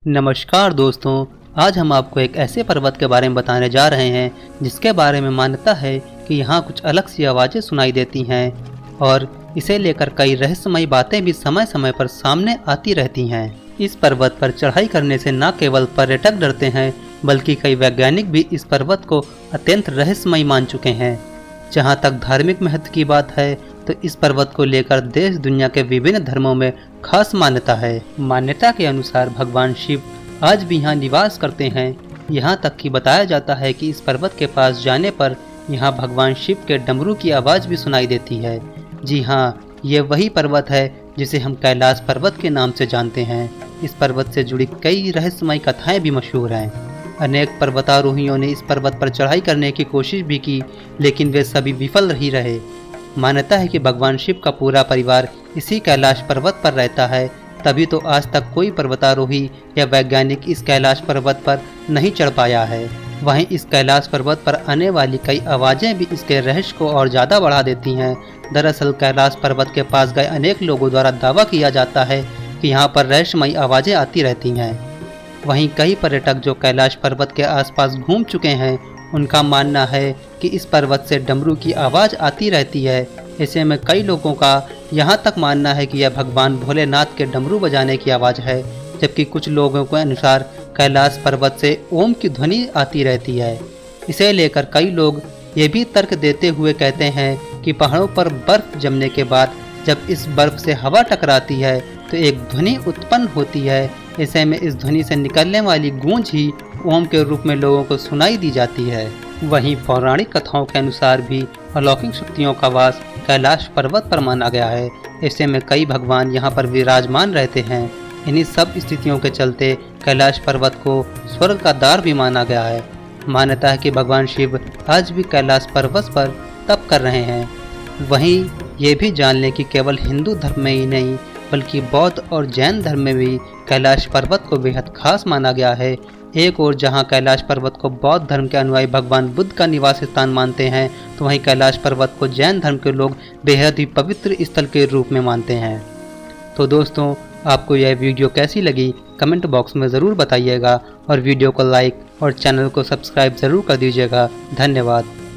नमस्कार दोस्तों, आज हम आपको एक ऐसे पर्वत के बारे में बताने जा रहे हैं जिसके बारे में मान्यता है कि यहाँ कुछ अलग सी आवाज़ें सुनाई देती हैं और इसे लेकर कई रहस्यमयी बातें भी समय समय पर सामने आती रहती हैं। इस पर्वत पर चढ़ाई करने से न केवल पर्यटक डरते हैं बल्कि कई वैज्ञानिक भी इस पर्वत को अत्यंत रहस्यमयी मान चुके हैं। जहाँ तक धार्मिक महत्व की बात है तो इस पर्वत को लेकर देश दुनिया के विभिन्न धर्मों में खास मान्यता है। मान्यता के अनुसार भगवान शिव आज भी यहाँ निवास करते हैं। यहाँ तक कि बताया जाता है कि इस पर्वत के पास जाने पर यहाँ भगवान शिव के डमरू की आवाज़ भी सुनाई देती है। जी हाँ, ये वही पर्वत है जिसे हम कैलाश पर्वत के नाम से जानते हैं। इस पर्वत से जुड़ी कई रहस्यमयी कथाएं भी मशहूर हैं। अनेक पर्वतारोहियों ने इस पर्वत पर चढ़ाई करने की कोशिश भी की, लेकिन वे सभी विफल ही रहे। मान्यता है कि भगवान शिव का पूरा परिवार इसी कैलाश पर्वत पर रहता है, तभी तो आज तक कोई पर्वतारोही या वैज्ञानिक इस कैलाश पर्वत पर नहीं चढ़ पाया है। वहीं इस कैलाश पर्वत पर आने वाली कई आवाज़ें भी इसके रहस्य को और ज़्यादा बढ़ा देती हैं। दरअसल कैलाश पर्वत के पास गए अनेक लोगों द्वारा दावा किया जाता है कि यहाँ पर रहस्यमयी आवाज़ें आती रहती हैं। वहीं कई पर्यटक जो कैलाश पर्वत के आसपास घूम चुके हैं, उनका मानना है कि इस पर्वत से डमरू की आवाज़ आती रहती है। ऐसे में कई लोगों का यहाँ तक मानना है कि यह भगवान भोलेनाथ के डमरू बजाने की आवाज़ है, जबकि कुछ लोगों के अनुसार कैलाश पर्वत से ओम की ध्वनि आती रहती है। इसे लेकर कई लोग ये भी तर्क देते हुए कहते हैं कि पहाड़ों पर बर्फ़ जमने के बाद जब इस बर्फ़ से हवा टकराती है तो एक ध्वनि उत्पन्न होती है। ऐसे में इस ध्वनि से निकलने वाली गूंज ही ओम के रूप में लोगों को सुनाई दी जाती है। वहीं पौराणिक कथाओं के अनुसार भी अलौकिक शक्तियों का वास कैलाश पर्वत पर माना गया है। ऐसे में कई भगवान यहाँ पर विराजमान रहते हैं। इन्हीं सब स्थितियों के चलते कैलाश पर्वत को स्वर्ग का द्वार भी माना गया है। मान्यता है कि भगवान शिव आज भी कैलाश पर्वत पर तप कर रहे हैं। वहीं ये भी जान लें कि केवल हिंदू धर्म में ही नहीं बल्कि बौद्ध और जैन धर्म में भी कैलाश पर्वत को बेहद खास माना गया है। एक और जहां कैलाश पर्वत को बौद्ध धर्म के अनुयायी भगवान बुद्ध का निवास स्थान मानते हैं, तो वहीं कैलाश पर्वत को जैन धर्म के लोग बेहद ही पवित्र स्थल के रूप में मानते हैं। तो दोस्तों, आपको यह वीडियो कैसी लगी कमेंट बॉक्स में ज़रूर बताइएगा और वीडियो को लाइक और चैनल को सब्सक्राइब ज़रूर कर दीजिएगा। धन्यवाद।